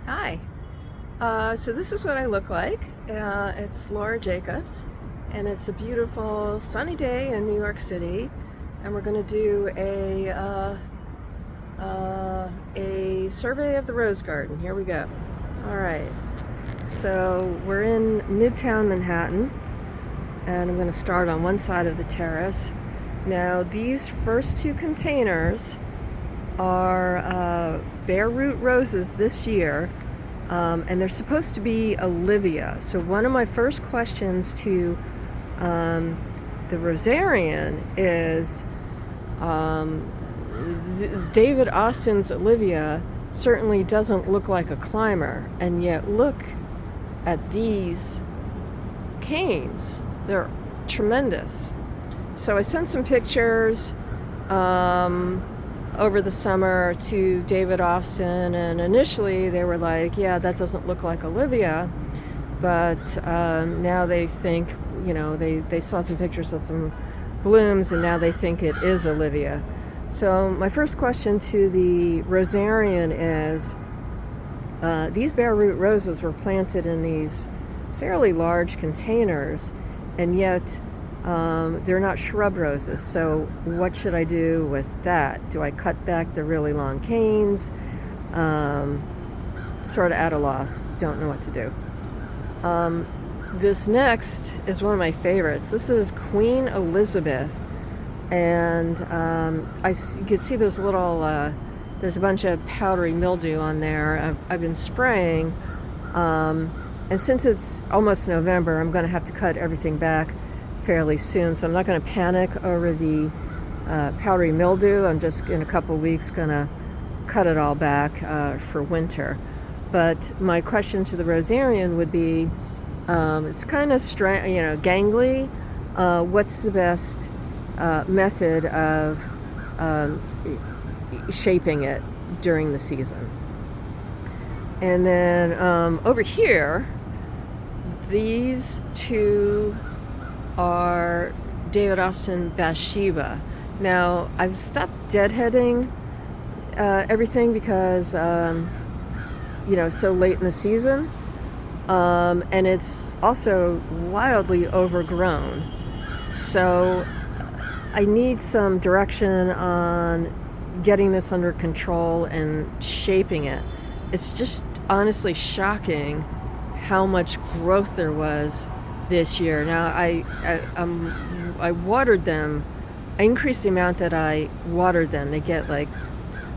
Hi. So this is what I look like. It's Laura Jacobs, and it's a beautiful sunny day in New York City, and we're going to do a survey of the Rose Garden. Here we go. All right. So we're in Midtown Manhattan, and I'm going to start on one side of the terrace. Now these first two containers are bare root roses this year. And they're supposed to be Olivia. So one of my first questions to the rosarian is David Austin's Olivia certainly doesn't look like a climber, and yet look at these canes. They're tremendous. So I sent some pictures over the summer to David Austin, and initially they were like, yeah, that doesn't look like Olivia, but now they think, they saw some pictures of some blooms, and now they think it is Olivia. So my first question to the rosarian is, these bare root roses were planted in these fairly large containers, and yet they're not shrub roses. So what should I do with that? Do I cut back the really long canes? Sort of at a loss. Don't know what to do. This next is one of my favorites. This is Queen Elizabeth. And you can see those little, there's a bunch of powdery mildew on there. I've been spraying. And since it's almost November, I'm going to have to cut everything back fairly soon, so I'm not going to panic over the powdery mildew. I'm just in a couple weeks going to cut it all back for winter. But my question to the rosarian would be, it's kind of gangly. What's the best method of shaping it during the season? And then over here, these two are David Austin Bathsheba. Now, I've stopped deadheading everything because, so late in the season. And it's also wildly overgrown. So I need some direction on getting this under control and shaping it. It's just honestly shocking how much growth there was this year. Now I watered them. I increased the amount that I watered them. They get like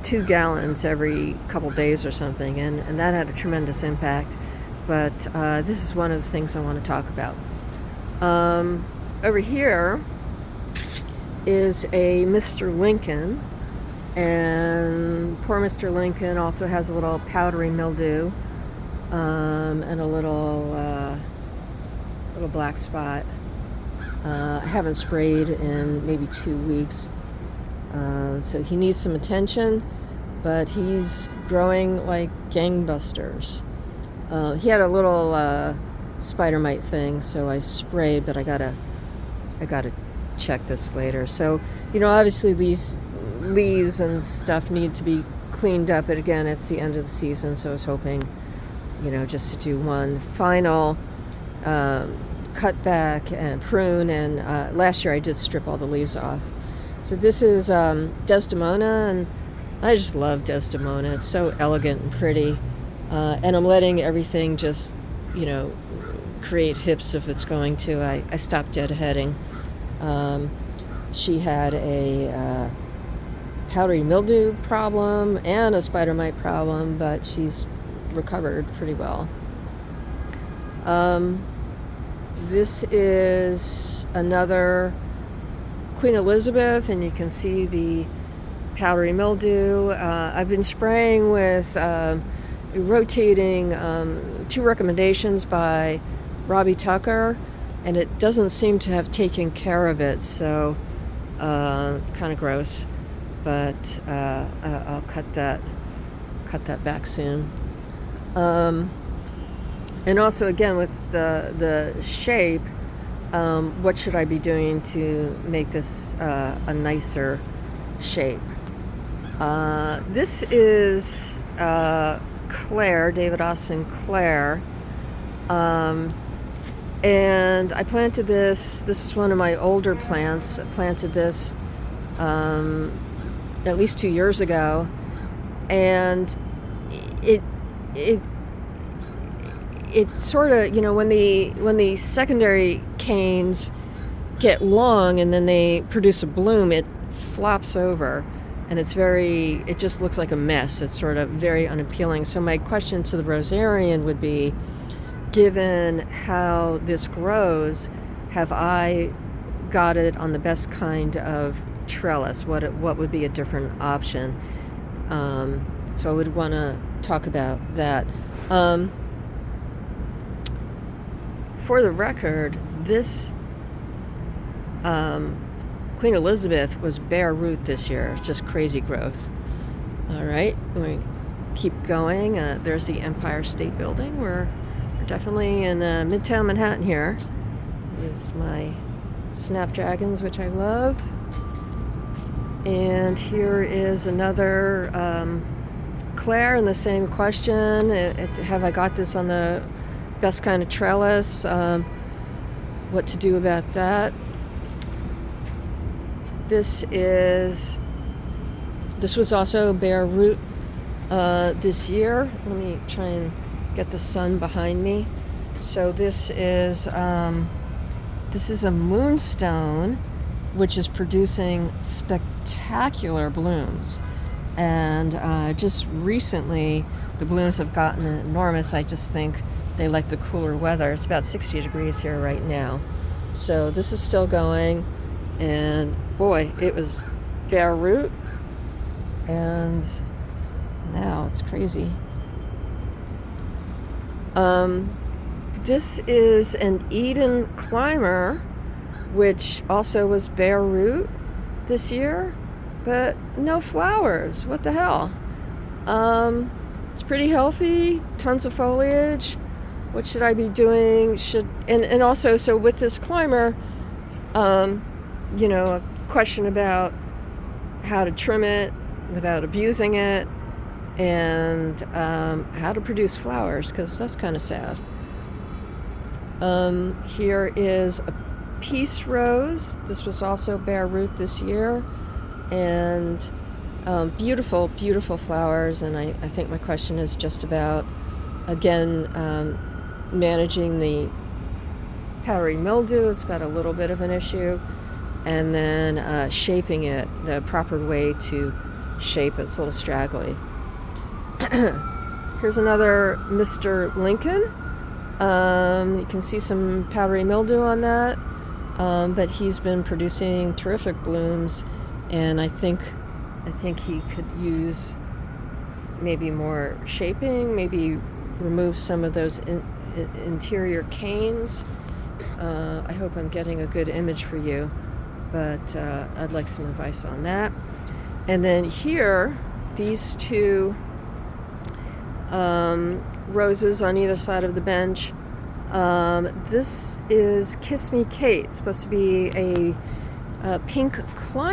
2 gallons every couple days or something, and that had a tremendous impact. But this is one of the things I want to talk about. Over here is a Mr. Lincoln, and poor Mr. Lincoln also has a little powdery mildew and a little black spot. I haven't sprayed in maybe 2 weeks, so he needs some attention, but he's growing like gangbusters. He had a little spider mite thing, so I sprayed, but I gotta check this later. So, obviously these leaves and stuff need to be cleaned up, but again, it's the end of the season, so I was hoping, just to do one final cut back and prune, and last year I did strip all the leaves off. So this is Desdemona, and I just love Desdemona. It's so elegant and pretty, and I'm letting everything just, create hips if it's going to. I stopped deadheading. She had a powdery mildew problem and a spider mite problem, but she's recovered pretty well. This is another Queen Elizabeth, and you can see the powdery mildew. I've been spraying with rotating 2 recommendations by Robbie Tucker, and it doesn't seem to have taken care of it, so kind of gross, but I'll cut that back soon. And also, again, with the shape, what should I be doing to make this a nicer shape? This is Clare, Davidoff Sinclair. And I planted this. This is one of my older plants. I planted this at least 2 years ago, and it sort of, when the secondary canes get long and then they produce a bloom, it flops over, and it just looks like a mess. It's sort of very unappealing. So my question to the rosarian would be, given how this grows, have I got it on the best kind of trellis? What would be a different option? So I would want to talk about that. For the record, this Queen Elizabeth was bare root this year. It's just crazy growth. All right, we keep going. There's the Empire State Building. We're definitely in Midtown Manhattan here. This is my snapdragons, which I love. And here is another Clare, and the same question. Have I got this on the best kind of trellis? What to do about that? This was also bare root this year. Let me try and get the sun behind me. So this is a moonstone, which is producing spectacular blooms. And just recently, the blooms have gotten enormous. I just think they like the cooler weather. It's about 60 degrees here right now. So this is still going. And boy, it was bare root. And now it's crazy. This is an Eden climber, which also was bare root this year, but no flowers. What the hell? It's pretty healthy, tons of foliage. What should I be doing? And also, so with this climber, a question about how to trim it without abusing it, and how to produce flowers, because that's kind of sad. Here is a peace rose. This was also bare root this year, and beautiful, beautiful flowers. And I think my question is just about, again, managing the powdery mildew. It's got a little bit of an issue, and then shaping it, the proper way to shape it. It's a little straggly. Here's another Mr. Lincoln. You can see some powdery mildew on that, but he's been producing terrific blooms, and I think he could use maybe more shaping, maybe remove some of those interior canes. I hope I'm getting a good image for you, but I'd like some advice on that. And then here, these two roses on either side of the bench. This is Kiss Me Kate, supposed to be a pink climber.